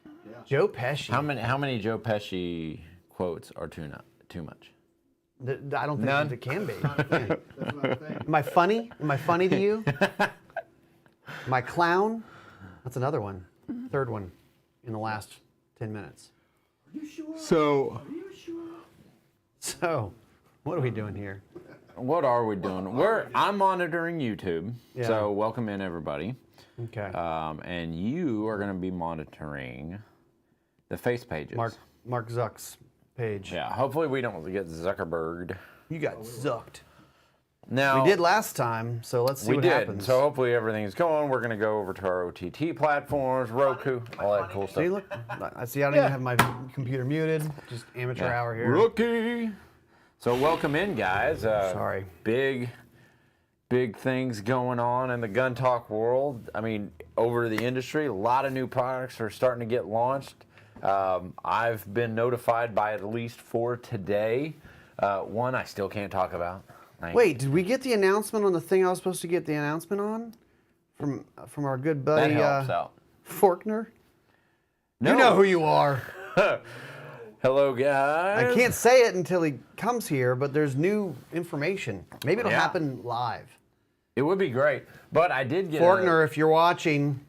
Yeah. Joe Pesci. How many Joe Pesci quotes are too much? I don't think None? it can be. That's not a thing. Am I funny? Am I funny to you? Am I clown? That's another one. Third one in the last 10 minutes. Are you sure? So, Are you sure? So, what are we doing here? what are we doing? I'm monitoring YouTube, Yeah. so welcome in everybody. Okay. And you are going to be monitoring the face pages. Mark Zuck's page. Yeah, hopefully we don't get Zuckerberged. You got zucked. Now, We did last time, so let's see we what did. happens. So hopefully everything's going. We're going to go over to our OTT platforms, Roku, all that cool See, stuff. look, I see I don't even have my computer muted. Just amateur hour here. Rookie. So welcome in, guys. Sorry. Big things going on in the gun talk world. I mean, over the industry, a lot of new products are starting to get launched. I've been notified by at least 4 today. One I still can't talk about. Wait, did we get the announcement on the thing I was supposed to get the announcement on? From our good buddy That helps out. Faulkner? No. You know who you are. Hello, guys. I can't say it until he comes here, but there's new information. Maybe it'll Yeah. happen live. It would be great, but I did get Faulkner, if you're watching,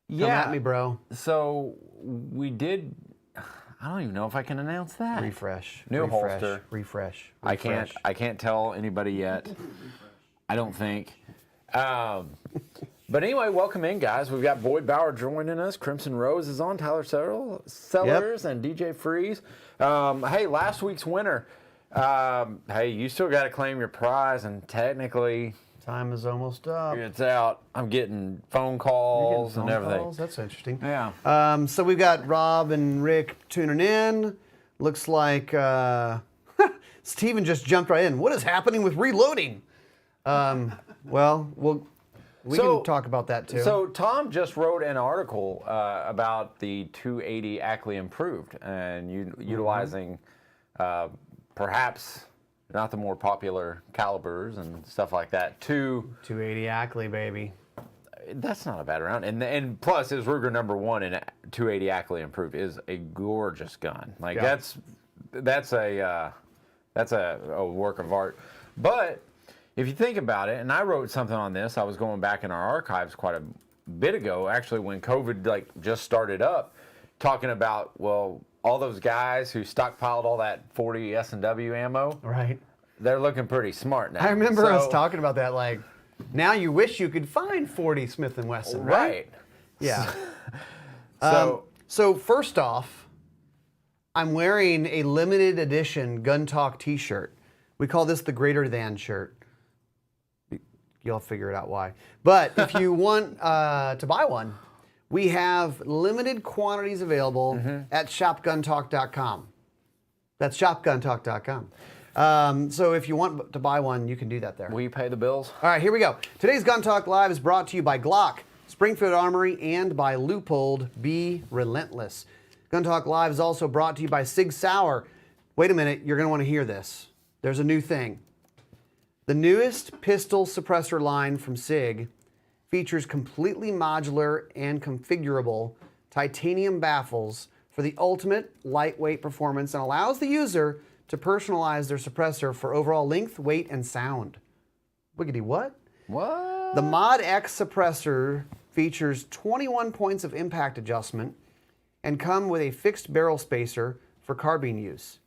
yeah. come at me, bro. So we did. I don't even know if I can announce that. Refresh. New refresh, holster. Refresh. I can't tell anybody yet. I don't think. But anyway, welcome in, guys. We've got Boyd Bauer joining us. Crimson Rose is on. Tyler Sellers and DJ Freeze. Hey, last week's winner. Hey, you still got to claim your prize, and technically Time is almost up. it's out. I'm getting phone calls and everything. Calls? That's interesting. Yeah. So we've got Rob and Rick tuning in. Looks like Steven just jumped right in. What is happening with reloading? Well, we can talk about that too. So Tom just wrote an article about the 280 Ackley Improved and utilizing perhaps not the more popular calibers and stuff like that. 280 Ackley, baby. That's not a bad round, and plus his Ruger #1 in 280 Ackley Improved is a gorgeous gun. Like that's a work of art. But if you think about it, and I wrote something on this, I was going back in our archives quite a bit ago, actually when COVID just started up, talking about, well, all those guys who stockpiled all that 40 S&W ammo, Right. they're looking pretty smart now. I remember us talking about that. Like, now you wish you could find 40 Smith & Wesson, right? Right. Yeah. So, So first off, I'm wearing a limited edition Gun Talk t-shirt. We call this the Greater Than shirt. You'll figure it out why. But if you want to buy one, we have limited quantities available at shopguntalk.com. That's shopguntalk.com. So if you want to buy one, you can do that there. will you pay the bills? All right, here we go. Today's Gun Talk Live is brought to you by GLOCK, Springfield Armory, and by Leupold. Be relentless. Gun Talk Live is also brought to you by Sig Sauer. Wait a minute, you're going to want to hear this. There's a new thing. The newest pistol suppressor line from Sig features completely modular and configurable titanium baffles for the ultimate lightweight performance and allows the user to personalize their suppressor for overall length, weight, and sound. Wiggity what? What? The Mod X suppressor features 21 points of impact adjustment and come with a fixed barrel spacer for carbine use.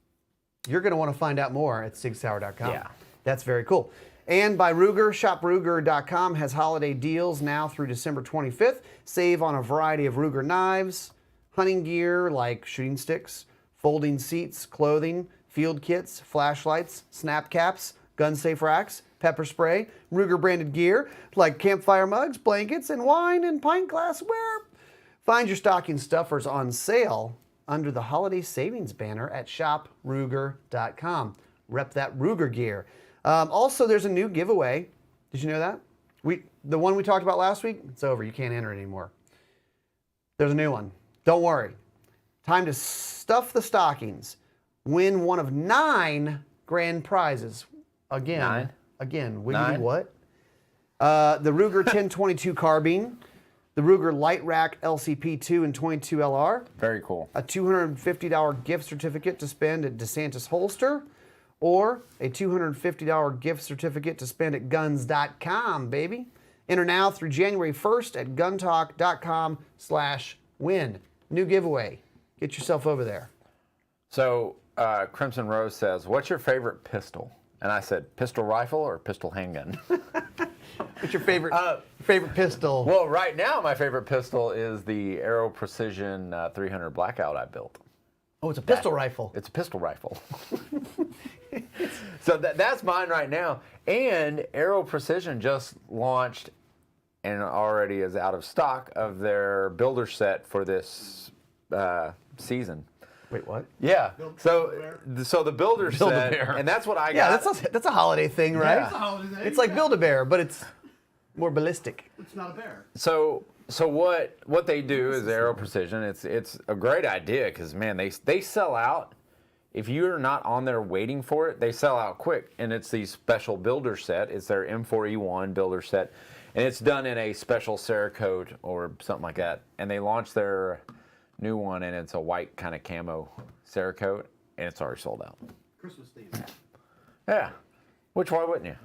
You're going to want to find out more at sigsauer.com. Yeah. That's very cool. And by Ruger, shopruger.com has holiday deals now through December 25th. Save on a variety of Ruger knives, hunting gear like shooting sticks, folding seats, clothing, field kits, flashlights, snap caps, gun safe racks, pepper spray, Ruger branded gear like campfire mugs, blankets, and wine and pint glassware. Find your stocking stuffers on sale under the holiday savings banner at shopruger.com. Rep that Ruger gear. Also, there's a new giveaway. Did you know that? The one we talked about last week, it's over. You can't enter it anymore. There's a new one. Don't worry. Time to stuff the stockings. Win one of 9 grand prizes. Again. 9? Again. Wiggity 9? what? The Ruger 1022 carbine, the Ruger Light Rack LCP2 and 22 LR, Very cool. a $250 gift certificate to spend at DeSantis Holster, or a $250 gift certificate to spend at guns.com, baby. Enter now through January 1st at guntalk.com/win. New giveaway. Get yourself over there. So Crimson Rose says, "What's your favorite pistol?" And I said, "Pistol rifle or pistol handgun?" What's your favorite pistol? Well, right now my favorite pistol is the Aero Precision 300 Blackout I built. Oh, it's a pistol rifle. It's a pistol rifle. So that's mine right now. And Aero Precision just launched and already is out of stock of their builder set for this season. Wait, what? Yeah. So the builder set, Build-A-Bear. and that's what I Yeah, got. that's a holiday thing, right? Yeah. It's a holiday thing. It's like Build-A-Bear, but it's more ballistic. It's not a bear. So what they do is Aero Precision. It's a great idea because man, they sell out. If you're not on there waiting for it, they sell out quick. And it's the special builder set. It's their M4E1 builder set, and it's done in a special Cerakote or something like that. And they launched their new one, and it's a white kind of camo Cerakote, and it's already sold out. Christmas theme. Yeah, which why wouldn't you?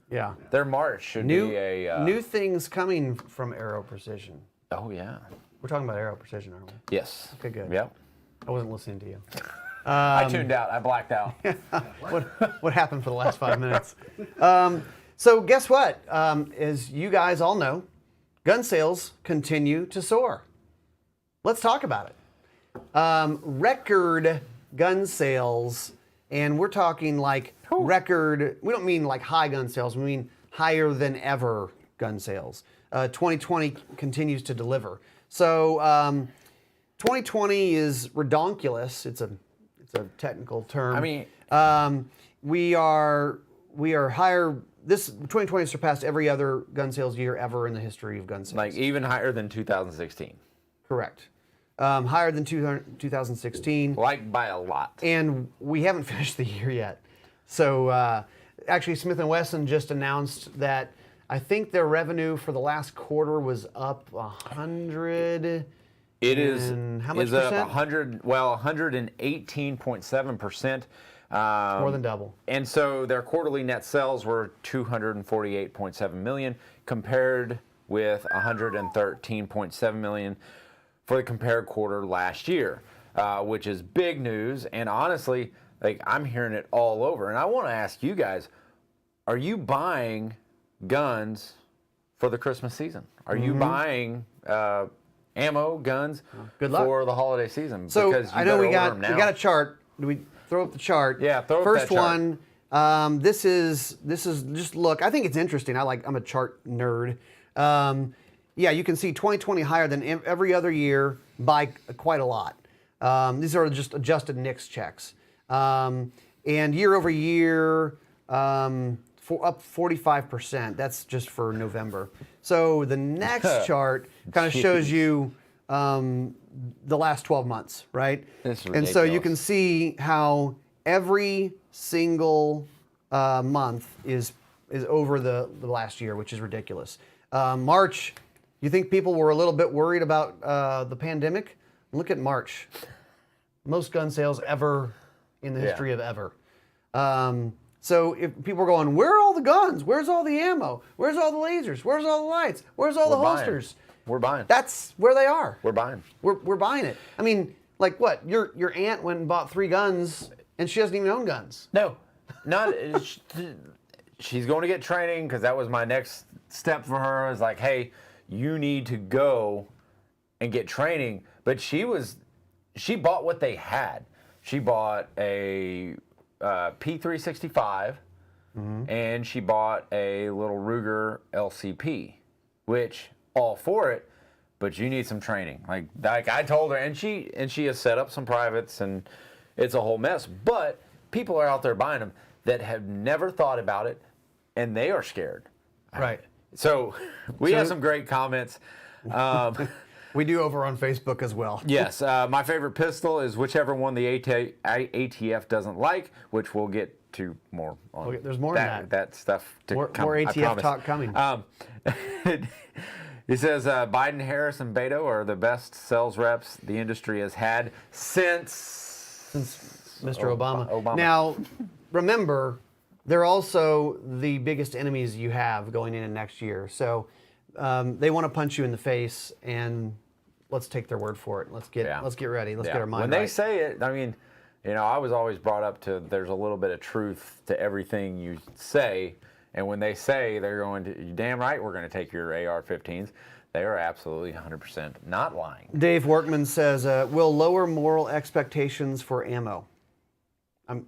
Yeah. Their March should be a New things coming from Aero Precision. Oh yeah. We're talking about Aero Precision, aren't we? Yes. Okay, good. Yep. I wasn't listening to you. I tuned out. I blacked out. What happened for the last 5 minutes? So guess what? As you guys all know, gun sales continue to soar. Let's talk about it. Record gun sales, and we're talking like record. We don't mean like high gun sales. We mean higher than ever gun sales. 2020 continues to deliver. So 2020 is redonkulous. It's a technical term. I mean, we are higher. This 2020 surpassed every other gun sales year ever in the history of gun sales. like even higher than 2016. Correct. Higher than 2016. Like by a lot. And we haven't finished the year yet. So actually, Smith & Wesson just announced that I think their revenue for the last quarter was up 100. It is. How much is up percent? 118.7%. More than double. And so their quarterly net sales were 248.7 million, compared with 113.7 million for the compared quarter last year, which is big news. And honestly, like I'm hearing it all over. And I want to ask you guys: are you buying guns for the Christmas season? Are you buying ammo, guns Good luck. for the holiday season? So Because you I know better we order them now. got a chart. Do we throw up the chart? Yeah, throw up First that chart. one. This is just look. I think it's interesting. I'm a chart nerd. Yeah, you can see 2020 higher than every other year by quite a lot. These are just adjusted NICS checks. And year over year, up 45%. That's just for November. So the next chart kind of shows you the last 12 months, right? This is And so you ridiculous. can see how every single month is over the last year, which is ridiculous. March, you think people were a little bit worried about the pandemic? Look at March. Most gun sales ever in the history of ever. So if people are going, where are all the guns? Where's all the ammo? Where's all the lasers? Where's all the lights? Where's all the We're buying. holsters? We're buying. That's where they are. We're buying. We're buying it. I mean, like what? Your aunt went and bought 3 guns, and she doesn't even own guns. No, not. She's going to get training because that was my next step for her. Is like, hey, you need to go and get training. But she bought what they had. She bought a P365, and she bought a little Ruger LCP, which all for it. But you need some training. Like I told her, and she has set up some privates, and it's a whole mess. But people are out there buying them that have never thought about it, and they are scared. Right. So we have some great comments. We do over on Facebook as well. Yes, my favorite pistol is whichever one the ATF doesn't like, which we'll get to more on. There's more on that. That stuff to More come. ATF I promise. talk coming. He says Biden, Harris, and Beto are the best sales reps the industry has had since Mr. Obama. Obama. Now, remember, they're also the biggest enemies you have going into next year. So they want to punch you in the face, and let's take their word for it. Let's get ready. Let's get our mind When right. they say it, I mean, I was always brought up to there's a little bit of truth to everything you say. And when they say they're going to, you're damn right, we're going to take your AR-15s, they are absolutely 100% not lying. Dave Workman says, will lower moral expectations for ammo. I'm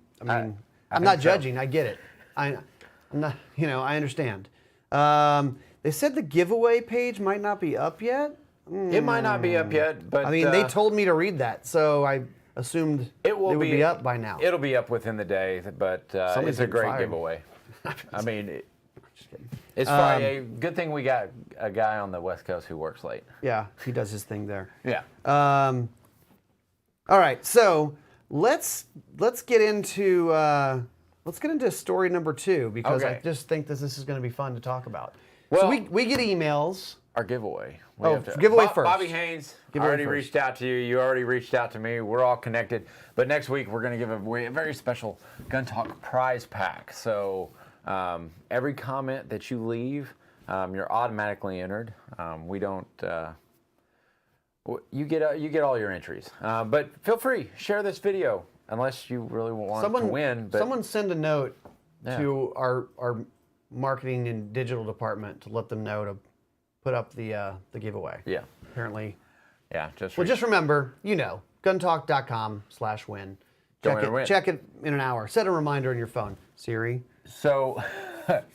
not judging. I get it. I'm not, I understand. They said the giveaway page might not be up yet. It might not be up yet, but... I mean, they told me to read that, so I assumed it would be up by now. It'll be up within the day, but it's a great giveaway. I mean, just kidding. It's Friday. Good thing we got a guy on the West Coast who works late. Yeah, he does his thing there. Yeah. All right, so let's get into story number 2 because I just think this is going to be fun to talk about. Well, so we get emails. Our giveaway. Giveaway first. Bobby Haynes, already reached out to you. You already reached out to me. We're all connected. But next week, we're going to give away a very special Gun Talk prize pack. So every comment that you leave, you're automatically entered. We don't... you get all your entries. But feel free, share this video, unless you really want to win. But someone send a note to our marketing and digital department to let them know to put up the giveaway. Yeah. Apparently. Yeah. Just remember, guntalk.com/win. Check it in an hour. Set a reminder on your phone. Siri. So,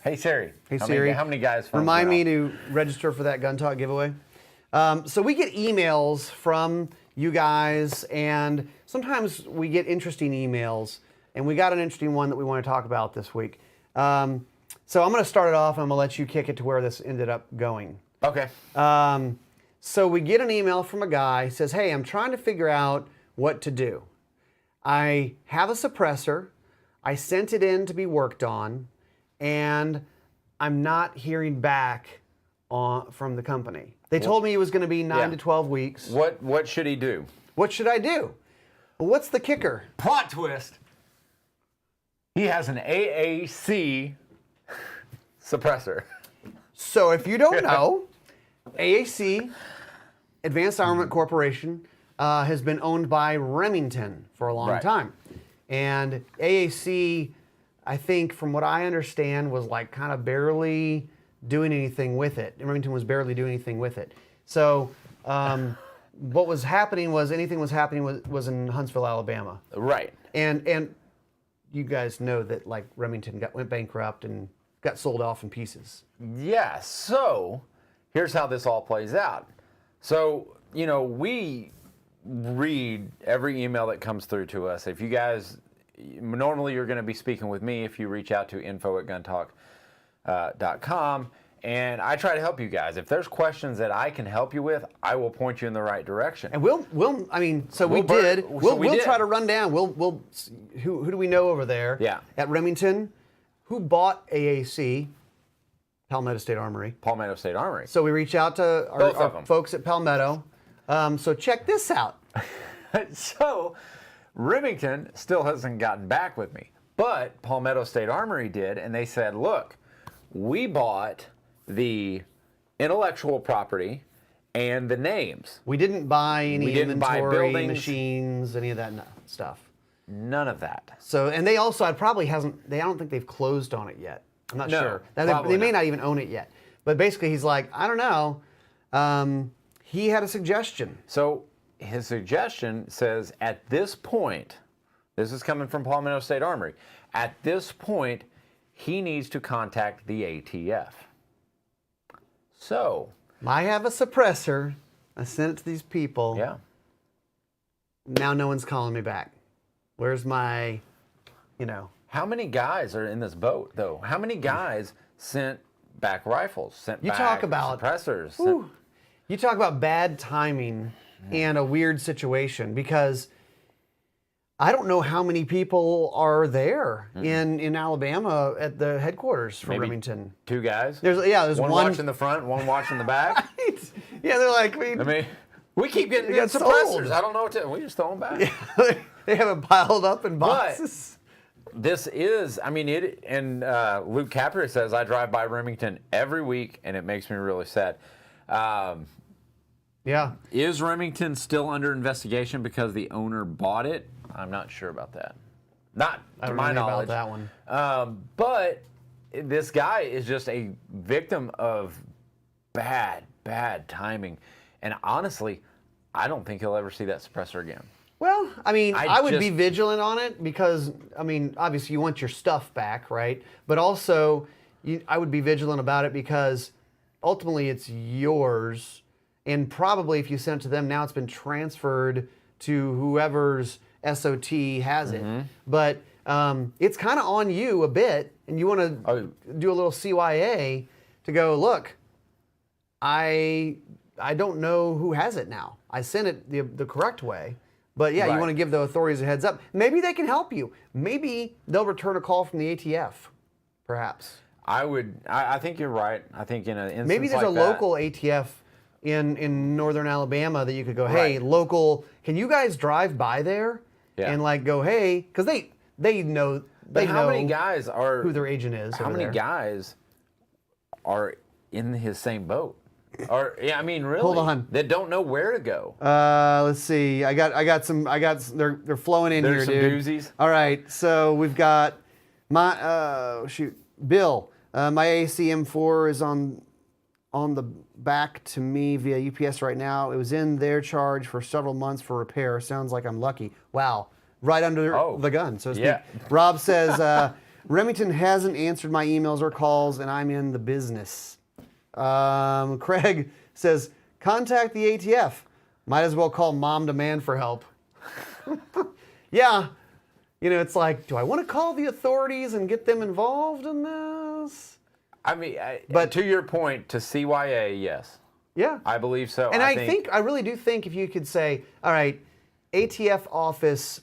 hey Siri. Hey Siri. How many guys? Remind me to register for that Gun Talk giveaway. So we get emails from you guys, and sometimes we get interesting emails, and we got an interesting one that we want to talk about this week. So I'm going to start it off, and I'm going to let you kick it to where this ended up going. Okay. So we get an email from a guy, says, hey, I'm trying to figure out what to do. I have a suppressor. I sent it in to be worked on, and I'm not hearing back from the company. They told me it was going to be 9 to 12 weeks. What should he do? What should I do? Well, what's the kicker? Plot twist. He has an AAC suppressor. So if you don't know, AAC, Advanced Armament Corporation, has been owned by Remington for a long time. And AAC, I think, from what I understand, was like kind of barely doing anything with it. Remington was barely doing anything with it. So what was happening was anything was happening was in Huntsville, Alabama. Right. And you guys know that like Remington went bankrupt and got sold off in pieces. Yeah, so here's how this all plays out. So, we read every email that comes through to us. If you guys, normally you're going to be speaking with me if you reach out to info@guntalk.com, and I try to help you guys. If there's questions that I can help you with, I will point you in the right direction. And we'll try to run down. Who do we know over there? Yeah. At Remington, who bought AAC? Palmetto State Armory. Palmetto State Armory. So we reach out to our folks at Palmetto. So check this out. So Remington still hasn't gotten back with me, but Palmetto State Armory did, and they said, look, we bought the intellectual property and the names. We didn't buy any inventory, buildings, machines, any of that stuff. None of that. So, and they also, I don't think they've closed on it yet. I'm not sure. They may not even own it yet. But basically, he's like, I don't know. He had a suggestion. So his suggestion says, at this point, this is coming from Palmetto State Armory, at this point, he needs to contact the ATF. So. I have a suppressor. I sent it to these people. Yeah. Now no one's calling me back. Where's my, How many guys are in this boat, though? How many guys sent back rifles, suppressors? You talk about bad timing and a weird situation, because I don't know how many people are there in Alabama at the headquarters for Maybe Remington. 2 guys. There's one watching the front, one watching the back. Yeah, they're like, I mean, we keep getting got suppressors. sold. I don't know what to. We just throw them back. they have it piled up in boxes. This is, I mean, it. And Luke Capri says I drive by Remington every week, and it makes me really sad. Yeah. Is Remington still under investigation because the owner bought it? I'm not sure about that. Not I to don't my know knowledge. about that one. But this guy is just a victim of bad timing. And honestly, I don't think he'll ever see that suppressor again. Well, I mean, I would be just- vigilant on it because, I mean, obviously you want your stuff back, right? But also, I would be vigilant about it because ultimately it's yours. And probably if you send it to them, now it's been transferred to whoever's SOT has it. But it's kind of on you a bit, and you want to do a little CYA to go, look, I don't know who has it now. I sent it the correct way. But yeah, you want to give the authorities a heads up. Maybe they can help you. Maybe they'll return a call from the ATF, perhaps. I think you're right. I think in an instance Maybe there's like a that, local ATF in northern Alabama that you could go, hey, local, can you guys drive by there? Yeah. And like go, hey, because they know But how many guys are who their agent is. How over many there. guys are in his same boat? Or yeah, I mean, really, Hold on. that don't know where to go. Let's see. They're flowing in There's here, dude. some doozies. All right, so we've got Bill. My AAC M4 is on the back to me via UPS right now. It was in their charge for several months for repair. Sounds like I'm lucky. Wow, right under the gun, so to speak. Yeah. Rob says Remington hasn't answered my emails or calls, and I'm in the business. Craig says, contact the ATF. Might as well call mom demand for help. Yeah. You know, it's like, do I want to call the authorities and get them involved in this? I mean, but to your point, to CYA, yes. Yeah. I believe so. And I really do think if you could say, all right, ATF office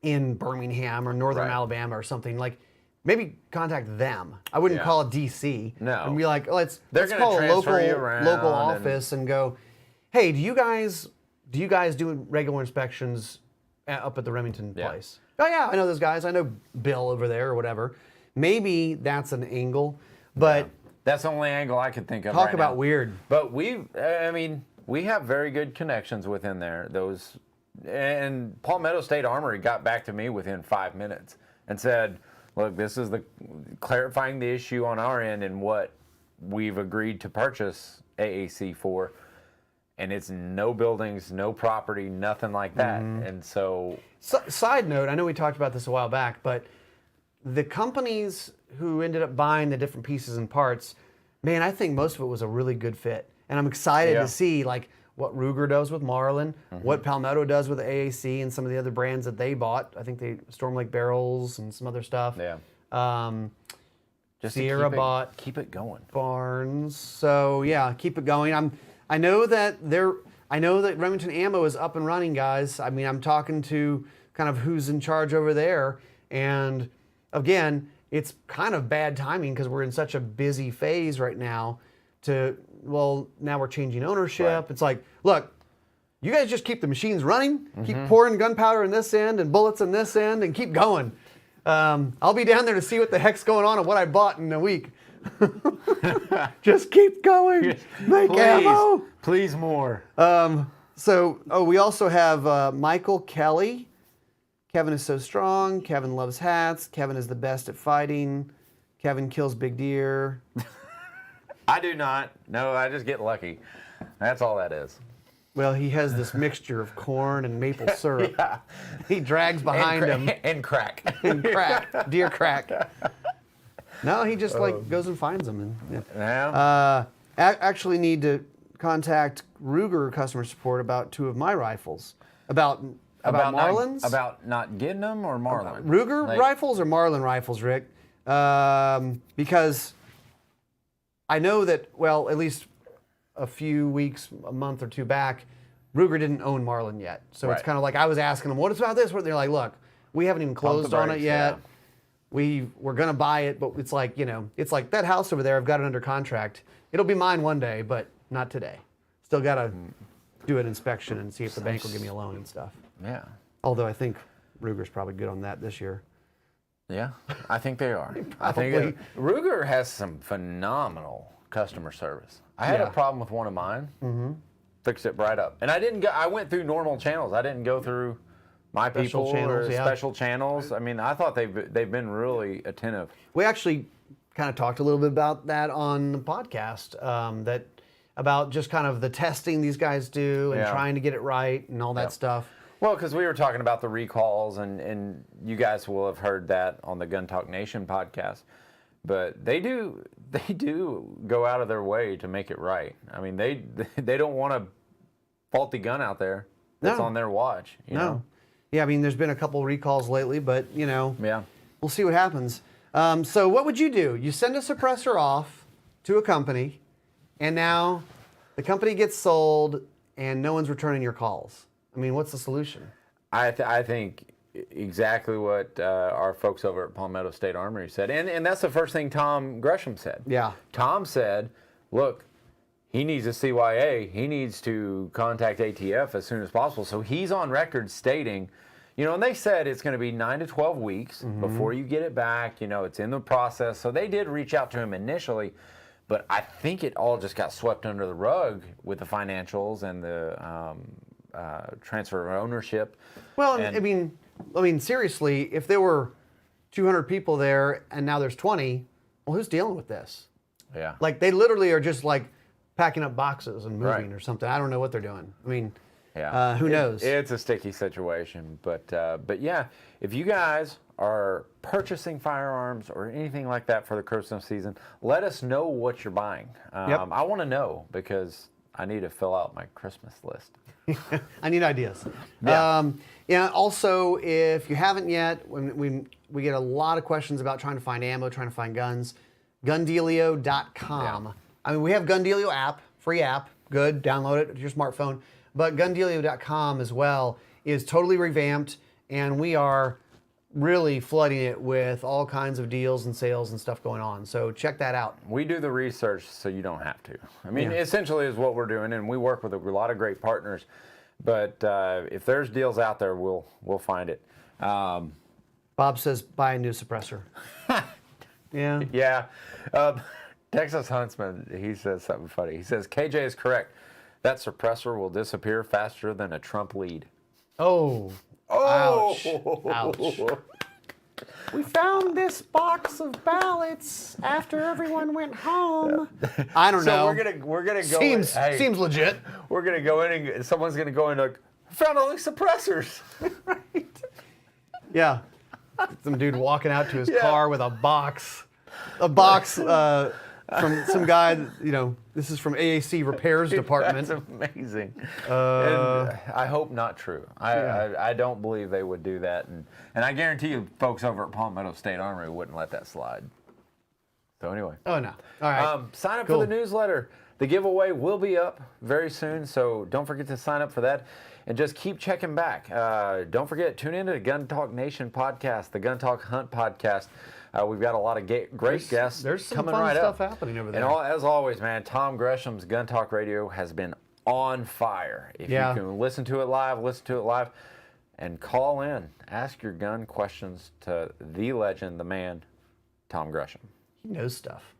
in Birmingham or Northern Alabama or something, like, maybe contact them. I wouldn't call it DC. No. And be like, let's gonna call a transfer you around local office and go, hey, do you guys do regular inspections up at the Remington place? Oh yeah, I know those guys. I know Bill over there or whatever. Maybe that's an angle, but that's the only angle I could think of. talk right about now. weird. But we have very good connections within there. And Palmetto State Armory got back to me within 5 minutes and said, look, this is clarifying the issue on our end and what we've agreed to purchase AAC for. And it's no buildings, no property, nothing like that. And so... Side note, I know we talked about this a while back, but the companies who ended up buying the different pieces and parts, man, I think most of it was a really good fit. And I'm excited to see like what Ruger does with Marlin, what Palmetto does with AAC and some of the other brands that they bought. I think they Storm Lake Barrels and some other stuff. Yeah. Just Sierra bought keep it going. Barnes. So yeah, keep it going. I know that Remington Ammo is up and running, guys. I mean, I'm talking to kind of who's in charge over there, and again, it's kind of bad timing because we're in such a busy phase right now. Now we're changing ownership. Right. It's like, look, you guys just keep the machines running, keep pouring gunpowder in this end and bullets in this end, and keep going. I'll be down there to see what the heck's going on and what I bought in a week. Just keep going. Make ammo. Please more. We also have Michael Kelly. Kevin is so strong. Kevin loves hats. Kevin is the best at fighting. Kevin kills big deer. I do not. No, I just get lucky. That's all that is. Well, he has this mixture of corn and maple syrup. He drags behind him. And crack. And crack. Deer crack. No, he just goes and finds them. Actually need to contact Ruger customer support about 2 of my rifles. About Marlins? About not getting them or Marlin? Ruger rifles or Marlin rifles, Rick? Because I know that, well, at least a few weeks, a month or two back, Ruger didn't own Marlin yet. So it's Right. kind of like I was asking them, what about this? They're like, look, we haven't even Pump the closed on it brakes, yet. yeah. We're going to buy it, but it's like, it's like that house over there, I've got it under contract. It'll be mine one day, but not today. Still got to do an inspection and see if the bank will give me a loan and stuff. Yeah. Although I think Ruger's probably good on that this year. Yeah, I think they are. I Probably. think Ruger has some phenomenal customer service. I had Yeah. a problem with one of mine. Fixed it right up, and I didn't go. I went through normal channels. I didn't go through my Special people channels, or yeah. special channels. I mean, I thought they've been really attentive. We actually kind of talked a little bit about that on the podcast, about just kind of the testing these guys do and Yeah. trying to get it right and all that Yep. stuff. Well, because we were talking about the recalls, and you guys will have heard that on the Gun Talk Nation podcast. But they do go out of their way to make it right. I mean, they don't want a faulty gun out there that's No. on their watch. You know? Yeah, I mean, there's been a couple recalls lately, but Yeah. we'll see what happens. So what would you do? You send a suppressor off to a company, and now the company gets sold, and no one's returning your calls. I mean, what's the solution? I think exactly what our folks over at Palmetto State Armory said. And that's the first thing Tom Gresham said. Yeah. Tom said, look, he needs a CYA. He needs to contact ATF as soon as possible. So he's on record stating, and they said it's going to be 9 to 12 weeks before you get it back. It's in the process. So they did reach out to him initially. But I think it all just got swept under the rug with the financials and the transfer of ownership. Well, I mean, seriously, if there were 200 people there and now there's 20, well, who's dealing with this? Yeah. Like, they literally are just like packing up boxes and moving Right. or something. I don't know what they're doing. I mean, Yeah. who knows? It's a sticky situation, but yeah, if you guys are purchasing firearms or anything like that for the Christmas season, let us know what you're buying. Yep. I want to know because I need to fill out my Christmas list. I need ideas. Yeah. Also, if you haven't yet, we get a lot of questions about trying to find ammo, trying to find guns. Gundealio.com. Yeah. I mean, we have Gundealio app, free app, good. Download it to your smartphone. But Gundealio.com as well is totally revamped, and we are really flooding it with all kinds of deals and sales and stuff going on. So check that out. We do the research so you don't have to. I mean, essentially is what we're doing, and we work with a lot of great partners. But if there's deals out there, we'll find it. Bob says buy a new suppressor. Yeah. Yeah. Texas Huntsman, he says something funny. He says, KJ is correct. That suppressor will disappear faster than a Trump lead. Oh. Ouch. Ouch. We found this box of ballots after everyone went home. I don't know. So we're gonna go. Seems legit. We're gonna go in and someone's gonna go in and found all these suppressors. Right. Yeah. Some dude walking out to his Yeah. car with a box from some guy. This is from AAC Repairs Department. That's amazing. And I hope not true. I don't believe they would do that, and I guarantee you, folks over at Palmetto State Armory wouldn't let that slide. So anyway. Oh no. All right. Sign up Cool. for the newsletter. The giveaway will be up very soon, so don't forget to sign up for that. And just keep checking back. Don't forget, tune into the Gun Talk Nation podcast, the Gun Talk Hunt podcast. We've got a lot of great guests There's some coming fun right stuff up. happening over there. And as always, man, Tom Gresham's Gun Talk Radio has been on fire. If you can listen to it live, and call in. Ask your gun questions to the legend, the man, Tom Gresham. He knows stuff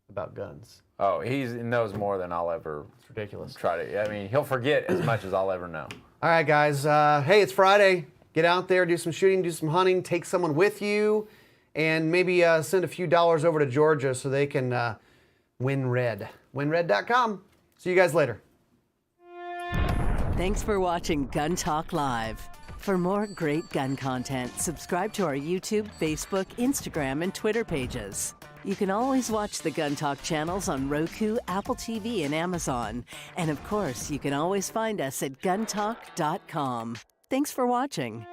about guns. Oh, he knows more than I'll ever It's ridiculous. try to. I mean, he'll forget as much as I'll ever know. All right, guys. Hey, it's Friday. Get out there, do some shooting, do some hunting, take someone with you, and maybe send a few dollars over to Georgia so they can win red. WinRed.com. See you guys later. Thanks for watching Gun Talk Live. For more great gun content, subscribe to our YouTube, Facebook, Instagram, and Twitter pages. You can always watch the Gun Talk channels on Roku, Apple TV, and Amazon. And of course, you can always find us at guntalk.com. Thanks for watching.